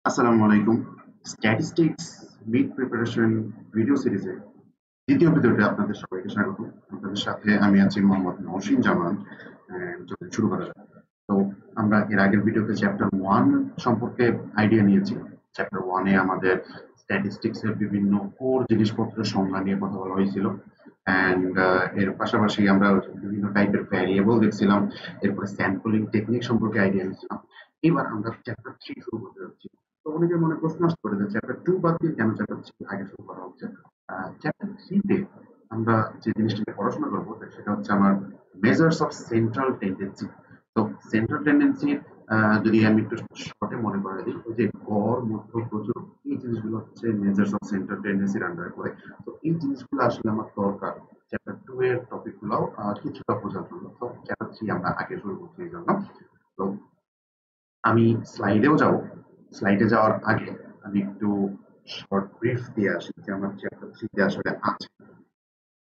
আসসালামু আলাইকুম। Statistics mid preparation video সিরিজে দ্বিতীয় ভিডিওতে আপনাদের সবাইকে স্বাগত। আপনাদের সাথে আমি আছি মোহাম্মদ নওশীন জামান। চলুন শুরু করা যাক। তো আমরা এর আগের ভিডিওতে চ্যাপ্টার 1 সম্পর্কে আইডিয়া নিয়েছি। চ্যাপ্টার 1 এ আমাদের স্ট্যাটিস্টিক্স এর বিভিন্ন কোর জিনিসপত্রের সংজ্ঞা নিয়ে কথা বলা হয়েছিল। এর পাশাপাশি আমরা বিভিন্ন টাইপের ভ্যারিয়েবল দেখছিলাম। এরপরে স্যাম্পলিং টেকনিক সম্পর্কে আইডিয়া নিয়েছিলাম। এবার আমরা চ্যাপ্টার 3 শুরু করতে যাচ্ছি। তো অনেকের মনে প্রশ্ন আসতে পারে যে চ্যাপ্টার 2 বাদ দিয়ে কেন চ্যাপ্টার 3 আগে শুরু করা হচ্ছে? চ্যাপ্টার 3 তে আমরা যে জিনিসটা নিয়ে পড়াশোনা করব সেটা হচ্ছে আমার মেজার্স অফ সেন্ট্রাল টেন্ডেন্সি। তো সেন্ট্রাল টেন্ডেন্সি যদি আমি একটু শর্টে মনে করে দিই, ওই যে গড়, মধ্য, প্রচুর, এই জিনিসগুলো হচ্ছে মেজার্স অফ সেন্ট্রাল টেন্ডেন্সির আন্ডারে পড়ে। তো এই জিনিসগুলো আসলে আমার দরকার চ্যাপ্টার 2 এর টপিক গুলো কিছুটা বোঝার জন্য। তো চ্যাপ্টার 3 আমরা আগে শুরু করছি এই জন্য। তো আমি স্লাইডেও যাব। স্লাইডে যাওয়ার আগে আমি একটু শর্ট ব্রিফ দিয়ে আসি যে আমার চ্যাপ্টার 3 তে আসলে আছে।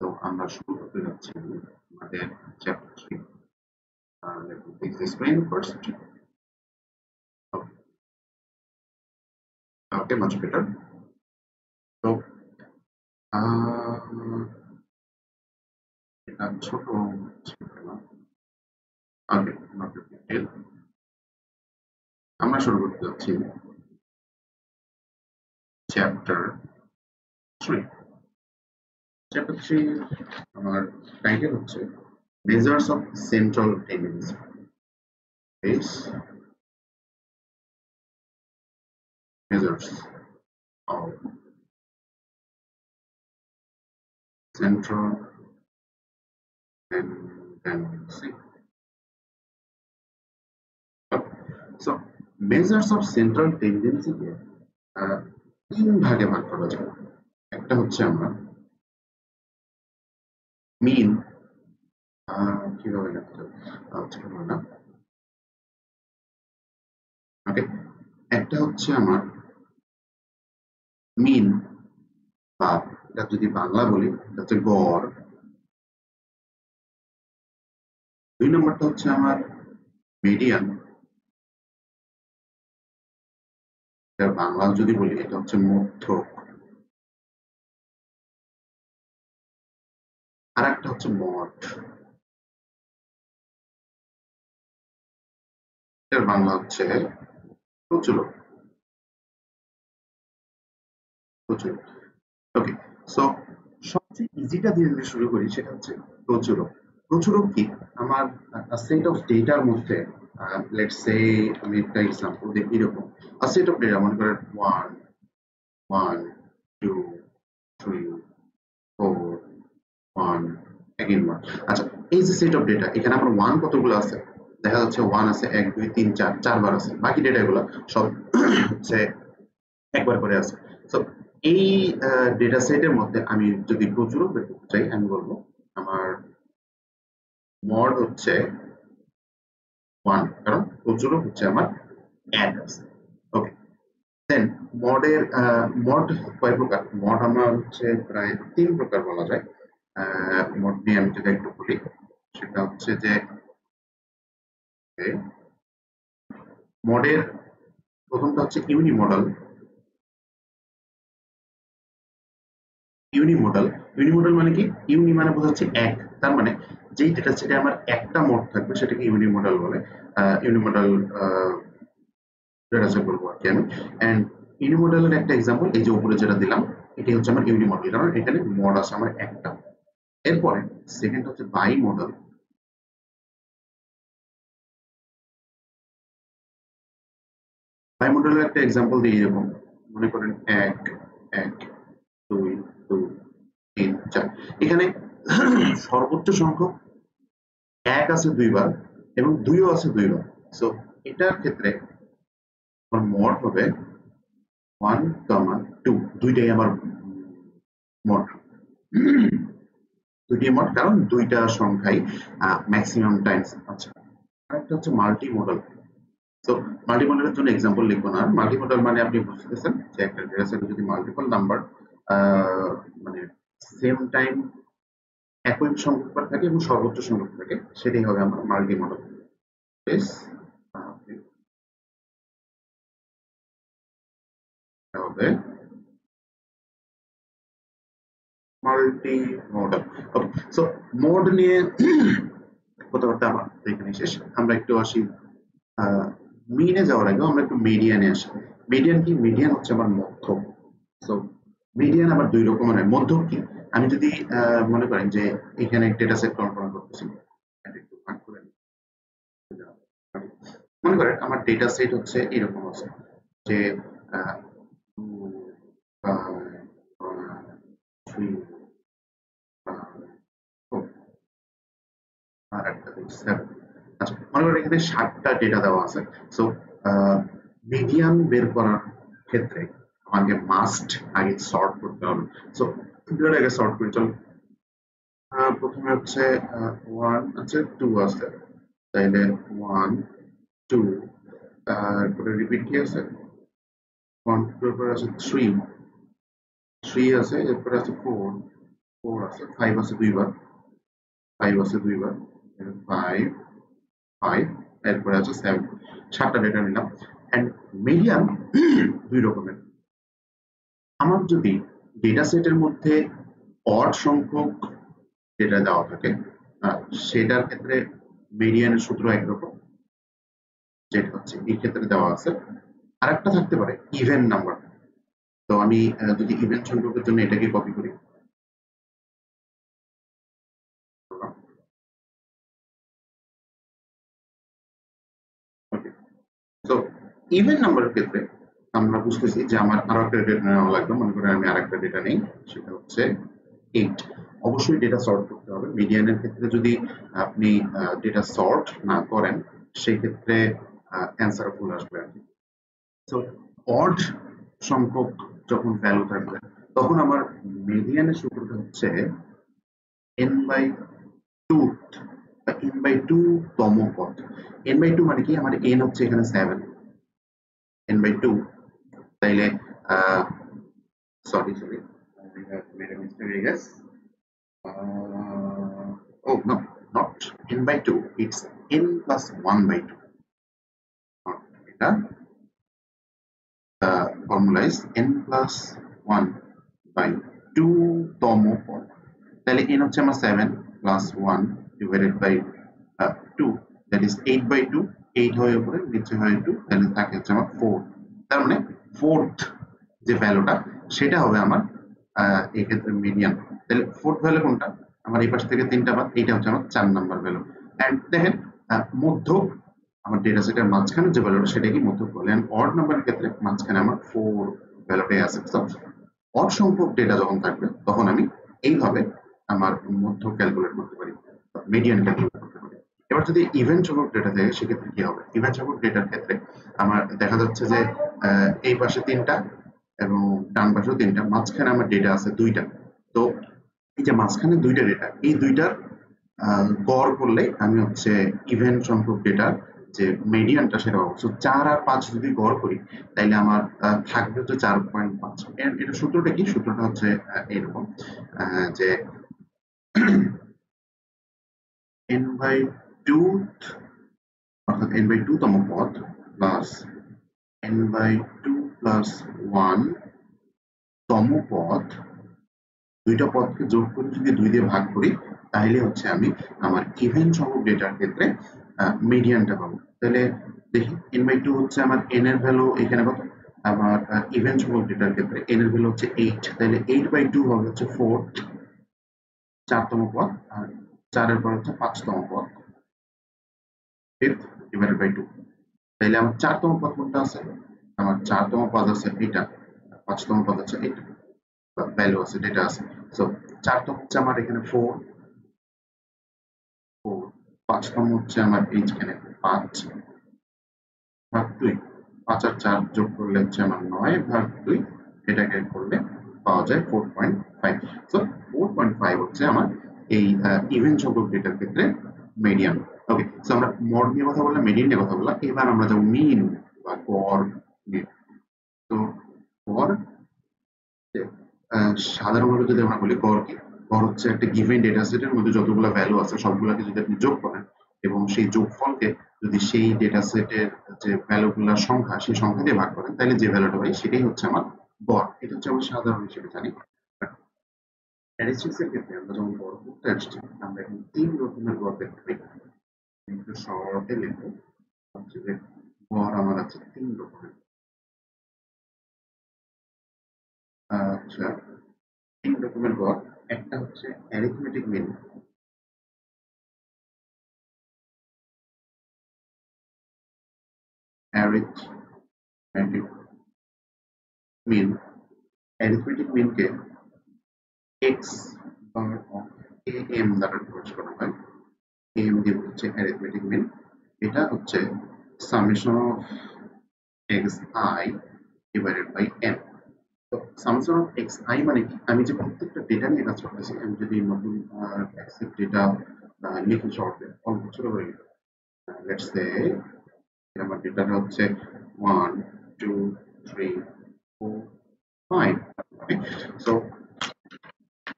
তো আমরা শুরু করতে যাচ্ছি আমাদের chapter 3। Let me fix the screen first. Okay, much better. তো এটা ছোট ছিল না। ওকে, not a big deal. আমরা শুরু করতে যাচ্ছি চ্যাপ্টার 3। চ্যাপ্টার 3 আমার টাইটেল হচ্ছে measures of central tendency. Base measures of central tendency. So measures of central tendency কে তিন ভাগে ভাগ করা যায়। একটা হচ্ছে আমরা মিন, কিভাবে লিখতে ছোট না, ওকে। একটা হচ্ছে আমার মিন, বা এটা যদি বাংলা বলি এটা হচ্ছে গড়। দুই নম্বরটা হচ্ছে আমার মিডিয়ান, এটা বাংলা যদি বলি এটা হচ্ছে মধ্যক। আর একটা হচ্ছে মড, এটার বাংলা হচ্ছে প্রচুরক। প্রচুরক, ওকে। সো সবচেয়ে ইজিটা দিয়ে যদি শুরু করি সেটা হচ্ছে প্রচুরক। প্রচুরক কি? আমার সেট অফ ডেটার মধ্যে, লেটস সে আমি একটা এক্সাম্পল দেখি, এরকম সেট অফ ডেটা মনে করেন 1 1 2 3 4 1 again 1। আচ্ছা, এই যে সেট অফ ডেটা, এখানে আমার 1 কতগুলো আছে? দেখা যাচ্ছে 1 আছে 1 2 3 4, চারবার আছে। বাকি ডেটাগুলো সব হচ্ছে একবার করে আছে। সো এই ডেটা সেটের মধ্যে আমি যদি প্রচুরক বের করতে চাই, আমি বলবো আমার মড হচ্ছে 1, কারণ প্রচুরক হচ্ছে আমার 1 আছে। ওকে, দেন মডের মড কয় প্রকার? মড আমরা হচ্ছে প্রায় 3 প্রকার বলা যায়। মড নিয়ে আমি যদি একটু বলি, সেটা হচ্ছে যে মডের প্রথমটা হচ্ছে ইউনিমডাল। ইউনিমোডাল, ইউনিমোডাল মানে কি? ইউনি মানে বোঝাচ্ছে এক, তার মানে যেই ডেটা সেটে আমার একটা মোড থাকবে সেটাকে ইউনিমোডাল বলে। ইউনিমোডাল ডেটা সেট বলবো আর কি আমি। এন্ড ইউনিমোডালের একটা এক্সাম্পল এই যে উপরে যেটা দিলাম, এটি হচ্ছে আমার ইউনিমোডাল, কারণ এখানে মোড আছে আমার একটা। এরপরে সেকেন্ড হচ্ছে বাই মডেল। বাই মডেলের একটা এক্সাম্পল দিই, এরকম মনে করেন 1 1 2 2 3 4। এখানে সর্বোচ্চ সংখ্যক 1 আছে 2 বার এবং 2 ও আছে 2 বার। সো এটার ক্ষেত্রে আমার মোড হবে 1, 2, দুইটাই আমার মোড। দুইটাই মোড, কারণ দুইটা সংখ্যাই ম্যাক্সিমাম টাইমস আছে। আরেকটা হচ্ছে মাল্টি মডেল। তো মাল্টি মডেলের জন্য এক্সাম্পল লিখবো না। মাল্টি মডেল মানে আপনি বুঝতেছেন যে একটা ডেটা সেটে যদি মাল্টিপল নাম্বার মানে সেম টাইম একই সংখ্যক থাকে এবং সর্বোচ্চ সংখ্যক থাকে, সেটাই হবে আমার মাল্টি মডেল। বেশ, হবে মাল্টি মডাল। ওকে, সো মোড নিয়ে কথাবার্তা আমার এখানে শেষ। আমরা একটু আসি মিনে যাওয়ার আগে আমরা একটু মিডিয়ানে আসি। মিডিয়ান কি? মিডিয়ান হচ্ছে আমার মধ্যক। সো মিডিয়ান আবার দুই রকমের হয়। মধ্যক কি? আমি যদি মনে করেন যে এখানে ডেটা সেট কল্পনা করতেছি, এটা একটু ভাগ করে নিই। মনে করেন আমার ডেটা সেট হচ্ছে এরকম আছে যে 2 5 1 3 আর একটা দিই 7। আচ্ছা, মনে করেন এখানে 7টা ডেটা দেওয়া আছে। সো মিডিয়ান বের করার ক্ষেত্রে আমাকে মাস্ট আগে সর্ট করতে হবে। সো দুটোর আগে সর্ট করি চলো। প্রথমে হচ্ছে 1 আছে, 2 আছে, তাইলে 1 2, তারপরে রিপিট কি আছে, 1 2 এর পরে আছে 3 3 আছে, এরপরে আছে 4 4 আছে, 5 আছে দুইবার, 5 আছে দুইবার, 5 5, এরপরে আছে 7। 7টা ডেটা নিলাম। এন্ড মিডিয়ান দুই রকমের। আমার যদি ডেটা সেটের মধ্যে অড সংখ্যক ডেটা দেওয়া থাকে, সেটার ক্ষেত্রে মিডিয়ানের সূত্র একরকম, যেটা হচ্ছে এই ক্ষেত্রে দেওয়া আছে। আরেকটা থাকতে পারে ইভেন নাম্বার। তো আমি যদি ইভেন সংখ্যকের জন্য এটাকে কপি করি, ওকে। তো ইভেন নাম্বারের ক্ষেত্রে আমরা বুঝতেছি যে আমার আরো একটা ডেটা নেওয়া লাগবে। মনে করেন আমি আরেকটা ডেটা নেই, সেটা হচ্ছে 8। অবশ্যই ডেটা সর্ট করতে হবে। মিডিয়ানের ক্ষেত্রে যদি আপনি ডেটা সর্ট না করেন, সেই ক্ষেত্রে অ্যান্সার ভুল আসবে আর কি। তো অড সংখ্যক যখন ভ্যালু থাকবে, তখন আমার মিডিয়ানের সূত্রটা হচ্ছে n বাই টু বা n বাই টু তম পদ। n বাই টু মানে কি? আমার n হচ্ছে এখানে 7, n বাই টু, তাইলে sorry sorry, I have made a mistake, I guess. Oh no, not n by 2, it's n plus 1 by 2. এটা formula is n plus 1 by 2 তম পদ। তাহলে n হচ্ছে আমার 7 plus 1 divided by 2, that is 8 by 2। 8 হয় উপরে, নিচে হয় 2, তাহলে থাকে হচ্ছে আমার 4। তার মানে ফোর্থ যে ভ্যালুটা, সেটা হবে আমার এই ক্ষেত্রে মিডিয়ান। তাহলে ফোর্থ ভ্যালু কোনটা? আমার এই পাশ থেকে 3টা বাদ, এইটা হচ্ছে আমার 4 নাম্বার ভ্যালু। এন্ড দেখেন মধ্যক আমার ডেটা সেটের মাঝখানে যে ভ্যালুটা, সেটা কি মধ্যক বলে। এন্ড অড নাম্বারের ক্ষেত্রে মাঝখানে আমার 4 ভ্যালুটাই আছে। তো অড সংখ্যক ডেটা যখন থাকবে, তখন আমি এইভাবে আমার মধ্যক ক্যালকুলেট করতে পারি, মিডিয়ান ক্যালকুলেট করতে পারি। এবার যদি ইভেন্ট সংখ্যক ডেটা থাকে, সেক্ষেত্রে কি হবে? ইভেন্ট সংখ্যক ডেটার ক্ষেত্রে আমার দেখা যাচ্ছে যে এই পাশে 3টা এবং ডান পাশেও 3টা, মাঝখানে আমার ডেটা আছে 2টা। তো এই যে মাঝখানে 2টা ডেটা, এই 2টার গড় করলে আমি হচ্ছে ইভেন্ট সংখ্যক ডেটার যে মিডিয়ানটা সেটা পাবো। সো 4 আর 5 যদি গড় করি, তাইলে আমার থাকবে হচ্ছে 4.5। এটা সূত্রটা কি? সূত্রটা হচ্ছে এরকম যে n by 2, অর্থাৎ n by 2 তম পদ প্লাস n by 2 plus 1 তম পদ, দুইটা পদকে যোগ করে যদি 2 দিয়ে ভাগ করি, তাহলে হচ্ছে আমি আমার ইভেন্ট সংখ্যক ডেটার ক্ষেত্রে মিডিয়ানটা পাবো। তাহলে দেখি n by 2 হচ্ছে আমার n এর ভ্যালু এখানে কত, আমার ইভেন্ট সংখ্যক ডেটার ক্ষেত্রে n এর ভ্যালু হচ্ছে 8। তাহলে 8 by 2 হবে হচ্ছে 4th, 4তম পদ, আর 4 এর পর হচ্ছে 5তম পদ, 5th divided by 2। তাহলে আমার 4তম পদ কোনটা আছে? আমার 4তম পদ আছে এটা, 5তম পদ আছে এটা, ভ্যালু আছে, ডেটা আছে। সো 4তম হচ্ছে আমার এখানে 4 4, 5তম হচ্ছে আমার এইখানে 5 ভাগ 2, 5 আর 4 যোগ করলে হচ্ছে আমার 9 ভাগ 2, এটাকে করলে পাওয়া যায় 4.5। সো 4.5 হচ্ছে আমার এই ইভেন্ট সংখ্যক ডেটার ক্ষেত্রে মিডিয়ান। ওকে, সো আমরা মড নিয়ে কথা বললাম, মিডিয়ান নিয়ে কথা বললাম। এবার আমরা যাবো মিন বা গড় নিয়ে। তো গড় সাধারণভাবে যদি আমরা বলি গড় কি? গড় হচ্ছে একটা গিভেন ডেটা সেটের মধ্যে যতগুলো ভ্যালু আছে, সবগুলোকে যদি আপনি যোগ করেন এবং সেই যোগফলকে যদি সেই ডেটা সেটের যে ভ্যালুগুলোর সংখ্যা, সেই সংখ্যা দিয়ে ভাগ করেন, তাহলে যে ভ্যালুটা পাই, সেটাই হচ্ছে আমার গড়, এটা হচ্ছে আমরা সাধারণ হিসেবে জানি। স্ট্যাটিস্টিক্স এর ক্ষেত্রে আমরা যখন গড় করতে আসছি, আমরা এখন ৩ রকমের গড় দেখতে পাই। একটু শর্টে লিখবো, হচ্ছে যে গড় আমার আছে ৩ রকমের। আচ্ছা, ৩ রকমের গড়। একটা হচ্ছে arithmetic mean, arithmetic mean, arithmetic মিনকে x bar of A M দ্বারা প্রকাশ করা হয়। এম দিয়ে হচ্ছে অ্যারিথমেটিক মিন। এটা হচ্ছে summation of x i divided by n. তো সামেশন অফ এক্স আই মানে কি? আমি যে প্রত্যেকটা ডেটা নিয়ে কাজ করতেছি, আমি যদি নতুন অ্যাকসেপ্ট ডেটা লিখি শর্টে, অল্প ছোট করে লিখি, লেটস সে আমার ডেটাটা হচ্ছে 1 2 3 4 5। ওকে, সো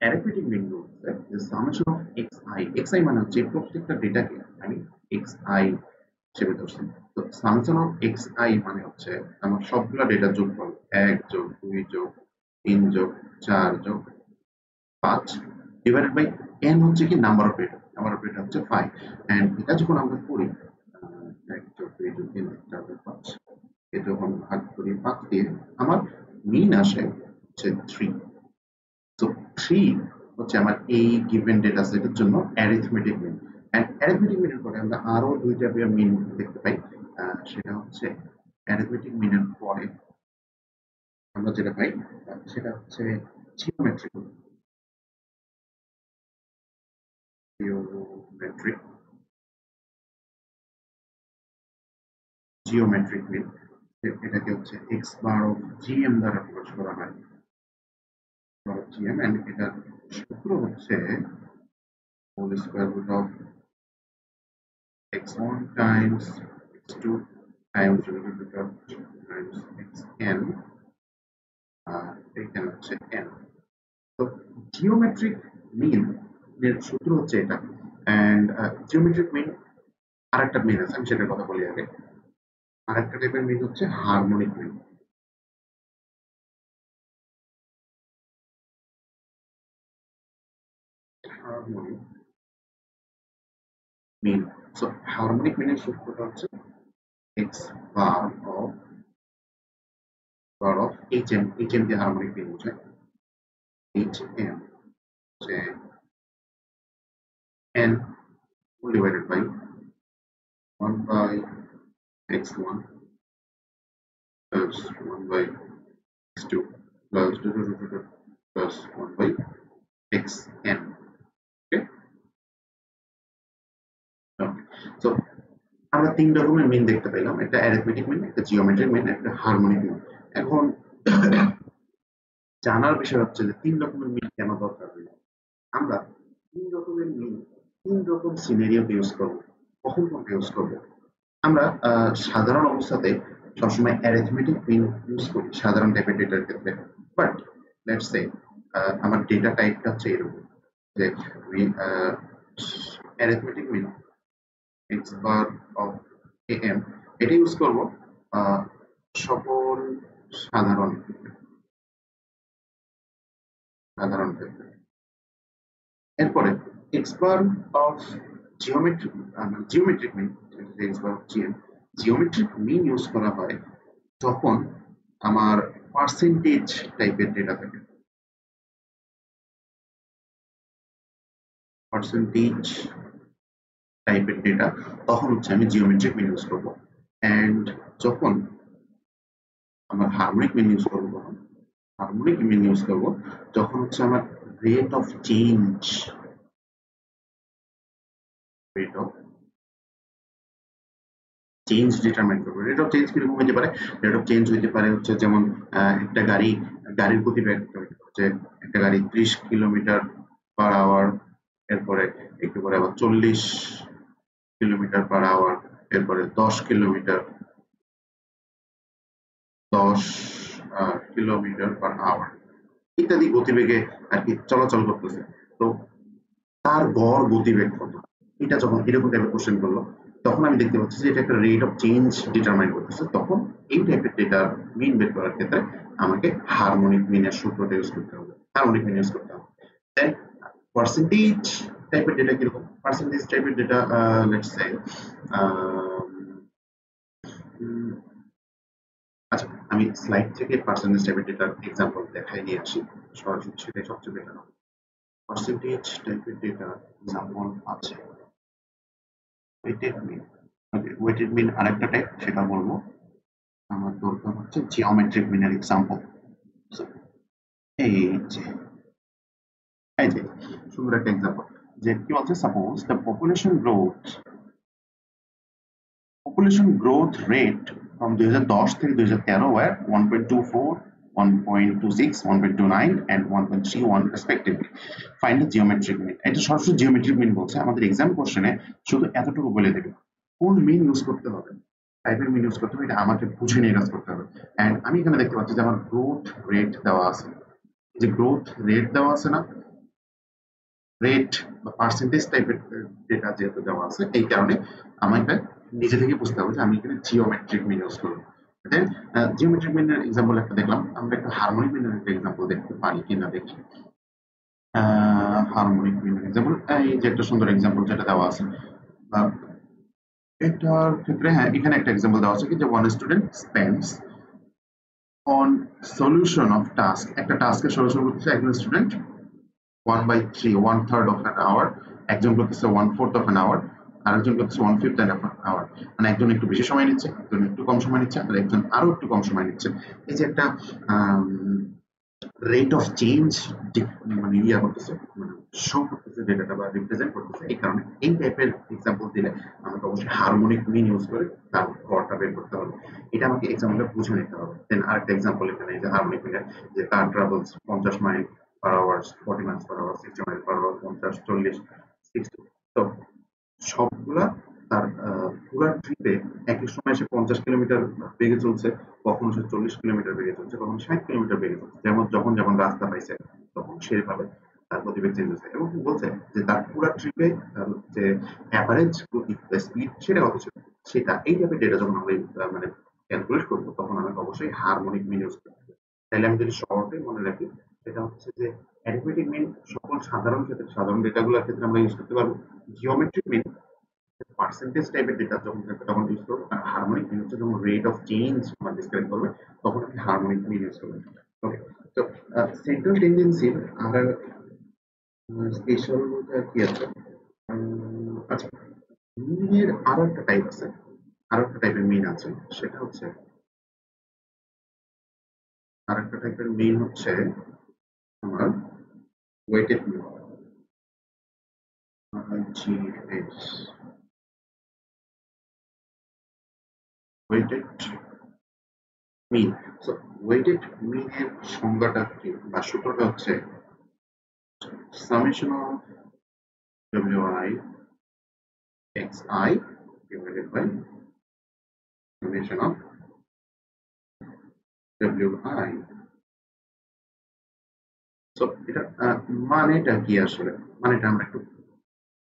অ্যারিথমেটিক মিন হচ্ছে যে সামেশন অফ xi মানে হচ্ছে প্রত্যেকটা ডেটাকে আমি xi হিসেবে ধরছি। তো সামেশন অফ xi মানে হচ্ছে আমার সবগুলা ডেটার যোগফল 1 যোগ 2 যোগ 3 যোগ 4 যোগ 5 ডিভাইডেড বাই n হচ্ছে কি number of data, number of data হচ্ছে 5। এন্ড এটা যখন আমরা করি 1 যোগ 2 যোগ 3 যোগ 4 যোগ 5, এটা যখন ভাগ করি 5 দিয়ে, আমার মিন আসে হচ্ছে 3। তো 3 হচ্ছে আমার এই গিভেন ডেটা সেটের জন্য অ্যারিথমেটিক মিন। এন্ড অ্যারিথমেটিক মিনের পরে আমরা আরো দুইটা মিন দেখতে পাই। সেটা হচ্ছে অ্যারিথমেটিক মিনের পরে আমরা যেটা পাই সেটা হচ্ছে জিওমেট্রিক জিওমেট্রিক জিওমেট্রিক মিন। এটাকে হচ্ছে এক্স বার অফ জিএম দ্বারা প্রকাশ করা হয়, বার অফ জিএম। এন্ড এটার সূত্র হচ্ছে whole square root of x1 times x2 times root of times xn, এখানে হচ্ছে n। তো জিওমেট্রিক মিন এর সূত্র হচ্ছে এটা। এন্ড জিওমেট্রিক মিন আরেকটা মিন আছে, আমি সেটার কথা বলি আগে। আরেকটা টাইপের মিন হচ্ছে harmonic mean. Harmonic mean, so harmonic মিনের সূত্রটা হচ্ছে x bar of hm। hm দিয়ে হারমোনিক মিন বোঝায়, hm হচ্ছে n divided by 1 by x1 plus 1 by x2 plus plus 1 by xn. Okay, so আমরা তিন রকমের মিন দেখতে পেলাম, একটা অ্যারিথমেটিক মিন, একটা জিওমেট্রিক মিন, একটা হারমোনিক মিন। এখন জানার বিষয় হচ্ছে যে তিন রকমের মিন কেন দরকার হলো। আমরা তিন রকমের মিন তিন রকম সিনারিওতে ইউজ করব। কখন কোনটা ইউজ করব? আমরা সাধারণ অবস্থাতে সবসময় অ্যারিথমেটিক মিন ইউজ করি সাধারণ টাইপের ডেটার ক্ষেত্রে। বাট লেটস সে আমার ডেটা টাইপটা হচ্ছে এরকম যে আমি arithmetic mean x bar of M এটা ইউজ করব সকল সাধারণ ক্ষেত্রে, সাধারণ ক্ষেত্রে। এরপরে x bar of geometric geometric mean, x bar of GM, geometric mean use করা হয় যখন আমার পার্সেন্টেজ টাইপের ডেটা থাকে। পার্সেন্টেজ টাইপের ডেটা, তখন হচ্ছে আমি জিওমেট্রিক মিন ইউজ করব। এন্ড যখন আমার হারমোনিক মিন ইউজ করব, হারমোনিক মিন ইউজ করব যখন হচ্ছে আমার rate of change, rate of change determine করবো। রেট অফ চেঞ্জ কিরকম হতে পারে? রেট অফ চেঞ্জ হতে পারে হচ্ছে যেমন একটা গাড়ির গতিবেগ হচ্ছে একটা গাড়ি 30 কিলোমিটার পার আওয়ার, এরপরে একটু পরে আবার 40 কিলোমিটার পার আওয়ার, এরপরে 10 কিলোমিটার 10 কিলোমিটার পার আওয়ার ইত্যাদি গতিবেগে আর কি চলাচল করতেছে। তো তার গড় গতিবেগ কত? এটা যখন এরকম টাইপের কোশ্চেন করলো, তখন আমি দেখতে পাচ্ছি যে এটা একটা রেট অফ চেঞ্জ ডিটারমাইন করতেছে। তখন এই টাইপের ডেটা মিন বের করার ক্ষেত্রে আমাকে হারমোনিক মিনের সূত্রটা ইউজ করতে হবে, হারমোনিক মিন ইউজ করতে হবে। দেন পার্সেন্টেজ টাইপের ডেটা কিরকম? পার্সেন্টেজ টাইপের ডেটা লেটস সে আচ্ছা, আমি স্লাইড থেকে পার্সেন্টেজ টাইপের ডেটার এক্সাম্পল দেখাই নিয়ে আসি, সরাসরি সেটাই সবচেয়ে বেটার হবে। পার্সেন্টেজ টাইপের ডেটা যেমন আছে ওয়েটেড মিন। ওকে, ওয়েটেড মিন আরেকটা টাইপ, সেটা বলবো। আমার দরকার হচ্ছে জিওমেট্রিক মিনের এক্সাম্পল। এই যে এই যে সুন্দর একটা এক্সাম্পল, যে কি বলছে, suppose the population growth rate from 2010 থেকে 2013 were 1.24, 1.26, 1.29 and 1.31 respectively. Find the geometric mean. এটা সরাসরি জিওমেট্রিক মিন বলছে, আমাদের এক্সাম কোশ্চেনে শুধু এতটুকু বলে দেবে কোন মিন ইউজ করতে হবে, টাইপের মিন ইউজ করতে হবে, এটা আমাকে বুঝে নিয়ে কাজ করতে হবে। এন্ড আমি এখানে দেখতে পাচ্ছি যে আমার গ্রোথ রেট দেওয়া আছে, যে গ্রোথ রেট দেওয়া আছে না, রেট বা পার্সেন্টেজ টাইপের ডেটা যেহেতু দেওয়া আছে, এই কারণে আমাকে নিজে থেকে বুঝতে হবে যে আমি এখানে জিওমেট্রিক মিন ইউজ করবো। দেন জিওমেট্রিক মিনের এক্সাম্পল একটা দেখলাম, আমরা একটা হারমোনিক মিনের একটা এক্সাম্পল দেখতে পারি কিনা দেখি। হারমোনিক মিনের এক্সাম্পল, এই যে একটা সুন্দর এক্সাম্পল যেটা দেওয়া আছে, এটার ক্ষেত্রে হ্যাঁ এখানে একটা এক্সাম্পল দেওয়া আছে কি, যে one student spends on solution of task, একটা টাস্কের সলিউশন করতেছে একজন স্টুডেন্ট 1/3, 1/3 of an hour, একজন করতেছে 1/4 of an hour, আরেকজন করতেছে 1/5 of an hour। মানে একজন একটু বেশি সময় নিচ্ছে, একজন একটু কম সময় নিচ্ছে, আর একজন আরো একটু কম সময় নিচ্ছে। এই যে একটা রেট অফ চেঞ্জ মানে ইয়া করতেছে, মানে শো করতেছে ডেটাটা বা রিপ্রেজেন্ট করতেছে, এই কারণে এই টাইপের এক্সাম্পল দিলে আমাকে অবশ্যই হারমোনিক মিন ইউজ করে তার গড়টা বের করতে হবে। এটা আমাকে এক্সাম্পলটা বুঝে নিতে হবে। দেন আরেকটা এক্সাম্পল এখানে, যে হারমোনিক মিনের, যে car travels 50 mile per hour, 40 miles per hour, 60 mile per hour, 50, 40, 60। তো সবগুলা তার পুরা ট্রিপে একই সময় সে 50 কিলোমিটার বেগে চলছে, কখনো সে 40 কিলোমিটার বেগে চলছে, কখনো 60 কিলোমিটার বেগে চলছে, যেমন যখন যেমন রাস্তা পাইছে তখন সেভাবে তার গতিবেগ চেঞ্জ হচ্ছে। এবং কি বলছে যে তার পুরা ট্রিপে তার যে অ্যাভারেজ গতি বা স্পিড সেটা কত ছিল, সেটা এই টাইপের ডেটা যখন আমরা মানে ক্যালকুলেট করবো, তখন আমাকে অবশ্যই হারমোনিক মিন ইউজ করতে হবে। তাহলে আমি যদি শর্টে মনে রাখি, সেটা হচ্ছে যে অ্যারিথমেটিক মিন সকল সাধারণ ক্ষেত্রে, সাধারণ ডেটাগুলোর ক্ষেত্রে আমরা ইউজ করতে পারবো। জিওমেট্রিক মিন পার্সেন্টেজ টাইপের ডেটা যখন থাকবে তখন ইউজ করবো। আর হারমোনিক মিন হচ্ছে যখন রেট অফ চেঞ্জ আমার ডিসক্রাইব করবে, তখন আপনি হারমোনিক মিন ইউজ করবেন। ওকে, তো সেন্ট্রাল টেন্ডেন্সির আর স্পেশাল কি আছে? আচ্ছা, মিনের আরো একটা টাইপ আছে, আরো একটা টাইপের মিন আছে, সেটা হচ্ছে, আর একটা টাইপের মিন হচ্ছে আমার ওয়েটেড মিন, জিএস, ওয়েটেড মিন। সো ওয়েটেড মিনের সংজ্ঞাটা কি বা সূত্রটা হচ্ছে summation of wi xi divided by summation of wi। So এটা মানেটা কি আসলে, মানেটা আমরা একটু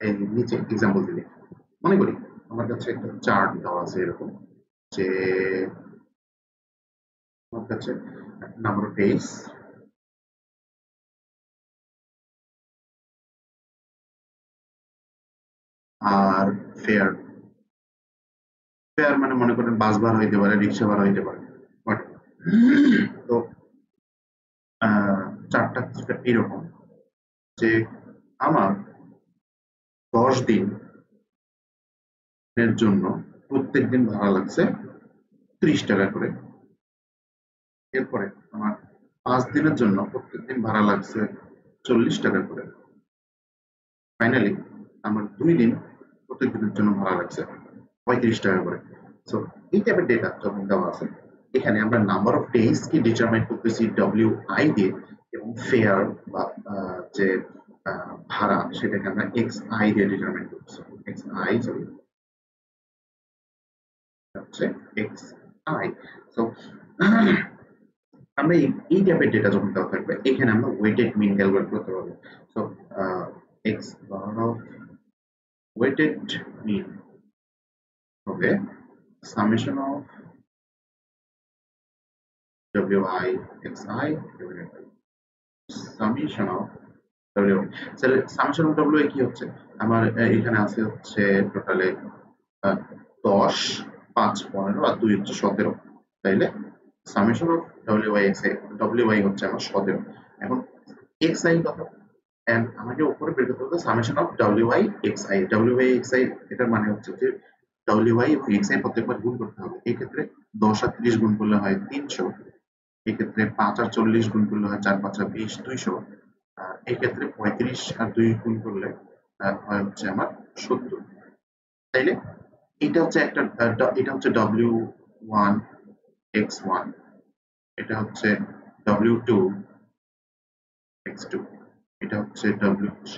এই নিচে এক্সাম্পল দিলে মনে করি, আমার কাছে একটা চার্ট দেওয়া আছে এরকম, যে আমার কাছে number of days are fair, fair মানে মনে করেন বাস ভাড়া হইতে পারে, রিক্সা ভাড়া হইতে পারে, বাট তো চারটা কিছুটা এরকম, যে আমার 10 দিনের জন্য প্রত্যেকদিন ভাড়া লাগছে 30 টাকা করে। এরপরে আমার 5 দিনের জন্য প্রত্যেকদিন ভাড়া লাগছে 40 টাকা করে। ফাইনালি আমার 2 দিন প্রত্যেকদিনের জন্য ভাড়া লাগছে 35 টাকা করে। সো এই টাইপের ডেটা যখন দেওয়া আছে, এখানে আমরা নাম্বার অফ ডেজ কি ডিটারমাইন করতেছি ডব্লিউ আই দিয়ে, এবং ফেয়ার বা যে ভাড়া সেটাকে আমরা এক্স আই দিয়ে ডিটারমাইন করতেছি। এক্স আই সরি হচ্ছে এক্স আই। সো আমরা এই টাইপের ডেটা যখন দেওয়া থাকবে, এখানে আমরা ওয়েটেড মিন ক্যালকুলেট করতে পারবো। So X bar of weighted mean হবে summation of wi xi divided by summation of wi। তাহলে summation of wi কি হচ্ছে, আমার এখানে আছে হচ্ছে টোটালে 10, 5 15 আর 2 হচ্ছে 17। তাইলে summation of wi xi, wi হচ্ছে আমার 17। এখন xi কত, এন্ড আমাকে উপরে বের করতে হবে summation of wi xi। wi xi এটার মানে হচ্ছে যে wi এবং xi প্রত্যেকবার গুণ করতে হবে। এই ক্ষেত্রে 10 আর 30 গুণ করলে হয় 300, এই ক্ষেত্রে 5 আর 40 গুণ করলে হয় 4 5 আর 20 200, আর এই ক্ষেত্রে 35 আর 2 গুণ করলে হয় হচ্ছে আমার 70। তাইলে এটা হচ্ছে একটা এটা হচ্ছে w1 x1, এটা হচ্ছে w2 x2, এটা হচ্ছে w3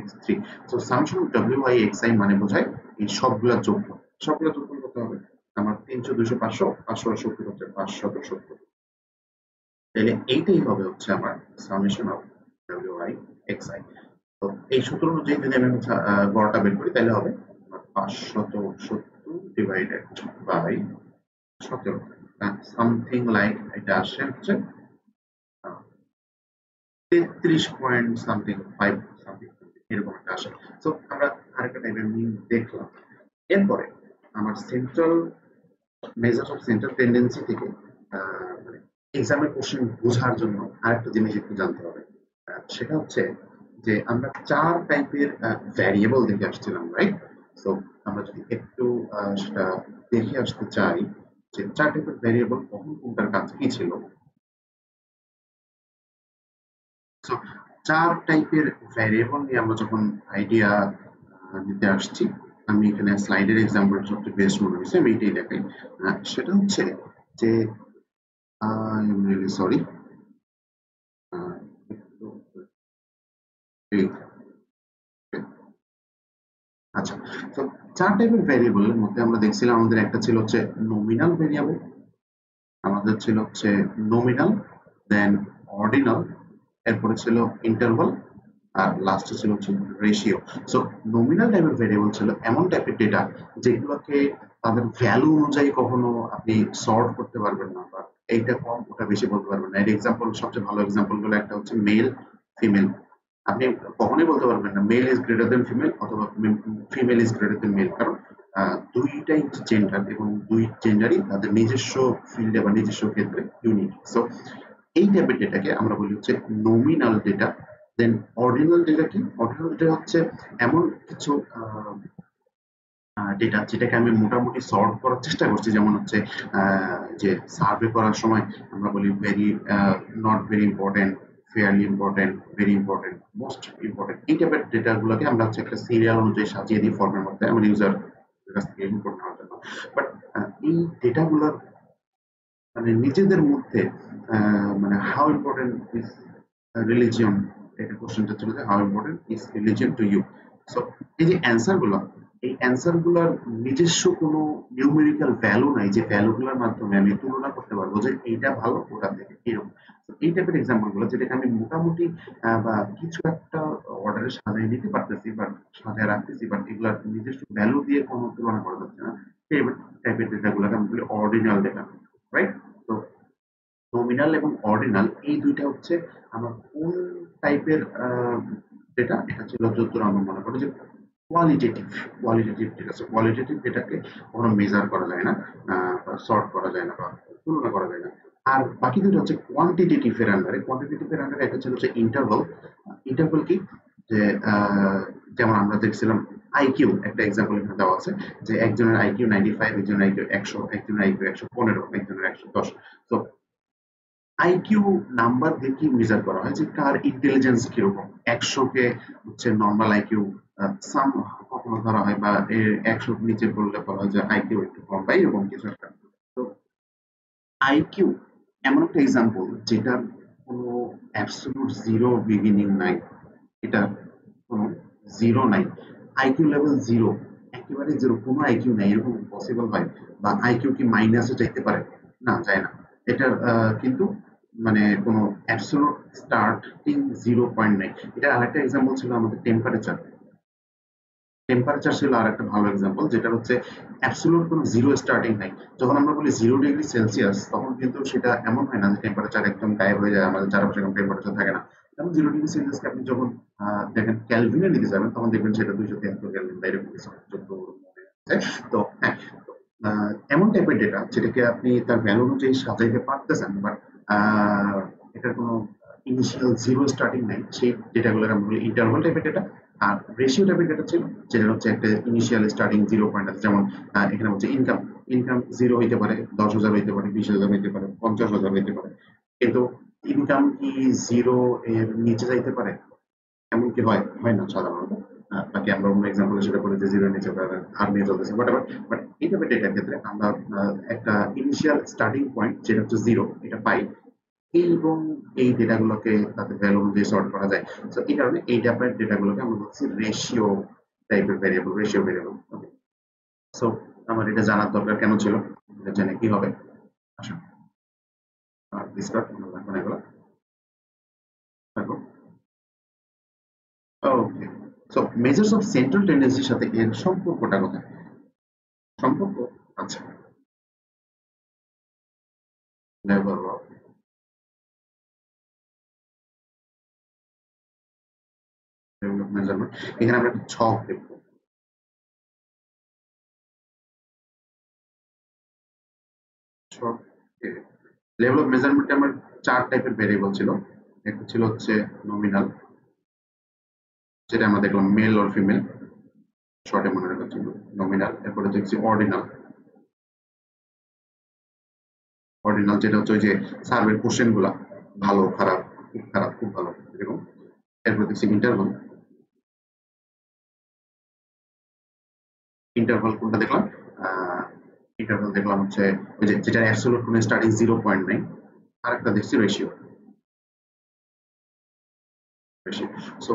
x3। So summation of wi xi মানে বোঝায় এই সবগুলা যোগফল। সবগুলা যোগফল কত হবে, আমার 300 200 500 500 আর 70 হচ্ছে 570। তাহলে এইটাই হবে হচ্ছে আমার সামেশন অফ wi xi। তো এই সূত্র অনুযায়ী যদি আমি হচ্ছে গড়টা বের করি তাহলে হবে 570 ডিভাইডেড বাই 17, সামথিং লাইক এটা আসে হচ্ছে 33 পয়েন্ট সামথিং 5 সামথিং এরকম একটা আসে। সো আমরা আরেকটা টাইপের মিন দেখলাম। এরপরে আমার central measures of central tendency থেকে মানে এক্সামের কোশ্চেন বোঝার জন্য আরেকটা জিনিস একটু জানতে হবে। সেটা হচ্ছে যে আমরা 4 টাইপের ভ্যারিয়েবল দেখে আসছিলাম, রাইট? সো আমরা যদি একটু সেটা দেখে আসতে চাই যে 4 টাইপের ভ্যারিয়েবল কখন কোনটার কাজ কি ছিল। সো 4 টাইপের ভ্যারিয়েবল নিয়ে আমরা যখন আইডিয়া নিতে আসছি, আমি এখানে স্লাইডের এক্সাম্পল সবচেয়ে বেস্ট মনে হয়েছে, আমি এটাই দেখাই। সেটা হচ্ছে যে আই এম রিয়েলি সরি, আচ্ছা। তো 4 টাইপের ভ্যারিয়েবলের মধ্যে আমরা দেখছিলাম আমাদের একটা ছিল হচ্ছে নমিনাল ভ্যারিয়েবল, আমাদের ছিল হচ্ছে নমিনাল, দেন অর্ডিনাল, এরপরে ছিল ইন্টারভাল, আর লাস্টে ছিল হচ্ছে রেশিও। সো নমিনাল টাইপের ভেরিয়েবল ছিল এমন টাইপের ডেটা যেগুলোকে তাদের ভ্যালু অনুযায়ী কখনো আপনি সর্ট করতে পারবেন না, বা এইটা কম ওটা বেশি বলতে পারবেন না। এর এক্সাম্পল সবচেয়ে ভালো এক্সাম্পল গুলো একটা হচ্ছে মেল ফিমেল। আপনি কখনোই বলতে পারবেন না male is greater than female অথবা female is greater than male, কারণ দুইটাই হচ্ছে জেন্ডার এবং দুই জেন্ডারই তাদের নিজস্ব ফিল্ডে বা নিজস্ব ক্ষেত্রে ইউনিক। সো এই টাইপের ডেটাকে আমরা বলি হচ্ছে নমিনাল ডেটা। দেন অর্ডিনাল ডেটা কি, অর্ডিনাল ডেটা হচ্ছে এমন কিছু ডেটা যেটাকে আমি মোটামুটি সর্ট করার চেষ্টা করছি, যেমন হচ্ছে যে সার্ভে করার সময় আমরা বলি very not very important, fairly important, very important, most important. এই টাইপের ডেটাগুলোকে আমরা হচ্ছে একটা সিরিয়াল অনুযায়ী সাজিয়ে দিই ফর্মের মধ্যে আমার ইউজার কাছ থেকে ইনপুট নেওয়ার জন্য। বাট এই ডেটাগুলোর মানে নিজেদের মধ্যে মানে হাউ ইম্পর্টেন্ট ইজ রিলিজিয়ন, এটা কোশ্চেনটা ছিল যে how important is religion to you. So এই যে অ্যান্সার গুলো, এই অ্যান্সার গুলোর নিজস্ব কোনো নিউমেরিক্যাল ভ্যালু নাই যে ভ্যালুগুলোর মাধ্যমে আমি তুলনা করতে পারবো যে এইটা ভালো ওটা থেকে এরকম। এই টাইপের এক্সাম্পল গুলো যেটাকে আমি মোটামুটি বা কিছু একটা অর্ডারে সাজিয়ে নিতে পারতেছি বা সাজিয়ে রাখতেছি, বাট এগুলার নিজস্ব ভ্যালু দিয়ে কোনো তুলনা করা যাচ্ছে না, এই টাইপের ডেটাগুলোকে আমি বলি অর্ডিনাল ডেটা, রাইট? তো নমিনাল এবং অর্ডিনাল এই দুইটা হচ্ছে আমার কোন টাইপের ডেটা, এটা ছিল যতদূর আমার মনে পড়ে যে কোয়ালিটেটিভ। কোয়ালিটেটিভ ডেটা, কোয়ালিটেটিভ ডেটাকে কখনো মেজার করা যায় না, বা সর্ট করা যায় না, বা তুলনা করা যায় না। আর বাকি দুটো হচ্ছে কোয়ান্টিটেটিভ এর আন্ডারে। কোয়ান্টিটেটিভ এর আন্ডারে একটা ছিল হচ্ছে ইন্টারভাল। ইন্টারভাল কি, যে যেমন আমরা দেখছিলাম আইকিউ, একটা এক্সাম্পল এখানে দেওয়া আছে যে একজনের আইকিউ 95, একজনের আইকিউ 100, একজনের আইকিউ 115, একজনের 110। তো আইকিউ নাম্বার দিয়ে কি মেজার করা হয় যে কার ইন্টেলিজেন্স কিরকম। 100 কে হচ্ছে নর্মাল আইকিউ সাম কখনো ধরা হয়, বা 100 নিচে পড়লে বলা হয় যে আইকিউ একটু কম বা এরকম কিছু একটা। তো আইকিউ এমন একটা এক্সাম্পল যেটার কোনো অ্যাবসলিউট জিরো বিগিনিং নাই, এটা কোনো জিরো নাই। আইকিউ লেভেল জিরো, একেবারে জিরো, কোনো আইকিউ নাই, এরকম পসিবল হয়? বা আইকিউ কি মাইনাসে যাইতে পারে? না, যায় না। এটার কিন্তু মানে কোনো অ্যাবসলিউট স্টার্টিং জিরো পয়েন্ট নাই। এটা আরেকটা এক্সাম্পল ছিল আমাদের টেম্পারেচার। টেম্পারেচার ছিল আরেকটা ভালো এক্সাম্পল, যেটা হচ্ছে অ্যাবসলিউট কোনো জিরো স্টার্টিং নাই। যখন আমরা বলি 0°C তখন কিন্তু সেটা এমন হয় না যে টেম্পারেচার একদম গায়েব হয়ে যায়, আমাদের চারপাশে কোনো টেম্পারেচার থাকে না। যেমন 0°C আপনি যখন দেখেন ক্যালভিনে নিতে যাবেন তখন দেখবেন সেটা 273 ক্যালভিন বা এরকম কিছু যত মনে হচ্ছে। তো হ্যাঁ, তো, এমন টাইপের ডেটা যেটাকে আপনি তার ভ্যালু অনুযায়ী সাজাইতে পারতেছেন, বাট এটার কোনো ইনিশিয়াল জিরো স্টার্টিং নাই, সেই ডেটাগুলোর আমরা বলি ইন্টারভাল টাইপের ডেটা। আর রেশিও টাইপের ডেটা ছিল যেটা হচ্ছে একটা ইনিশিয়াল স্টার্টিং জিরো পয়েন্ট আছে, যেমন এখানে হচ্ছে ইনকাম, ইনকাম জিরো হইতে পারে, 10,000 হইতে পারে, 20,000 হইতে পারে, 50,000 হইতে পারে, কিন্তু ইনকাম কি জিরো এর নিচে যাইতে পারে? এমন কি হয়? হয় না সাধারণত। বাকি আমরা অন্য এক্সাম্পল হিসেবে বলি যে জিরো এর নিচে ধার নিয়ে চলতেছে, বাট বাট এই টাইপের ডেটার ক্ষেত্রে আমরা একটা ইনিশিয়াল স্টার্টিং পয়েন্ট যেটা হচ্ছে জিরো এটা পাই, এবং এই ডেটাগুলোকে তাদের ভ্যালু অনুযায়ী সর্ট করা যায়। সো এই কারণে এই টাইপের ডেটাগুলোকে আমরা বলছি রেশিও টাইপের ভেরিয়েবল, রেশিও ভেরিয়েবল। ওকে, সো আমার এটা জানার দরকার কেন ছিল, এটা জেনে কি হবে? আসুন ডিসকাস আমরা এখন এগুলো থাকবো। ওকে, সো মেজার্স অফ সেন্ট্রাল টেন্ডেন্সির সাথে এর সম্পর্কটা কোথায়? সম্পর্ক, আচ্ছা, লেভেল অফ মেজারমেন্ট, এখানে আমরা একটা ছক দেখবো। ছক, লেভেল অফ মেজারমেন্টে আমার চার টাইপের ভেরিয়েবল ছিল। একটা ছিল হচ্ছে নমিনাল, যেটা আমরা দেখলাম মেল অর ফিমেল, শর্টে মনে রাখার জন্য নমিনাল। এরপরে দেখছি অর্ডিনাল, অর্ডিনাল যেটা হচ্ছে ওই যে সার্ভের কোশ্চেন গুলা, ভালো খারাপ, খুব খারাপ, খুব ভালো, এরকম। এরপর দেখছি ইন্টারভাল, ইন্টারভাল কোনটা দেখলাম? ইন্টারভাল দেখলাম হচ্ছে ওই যে যেটা অ্যাবসলিউট কোনো স্টার্টিং জিরো পয়েন্ট নেই। আরেকটা দেখছি রেশিও, রেশিও। সো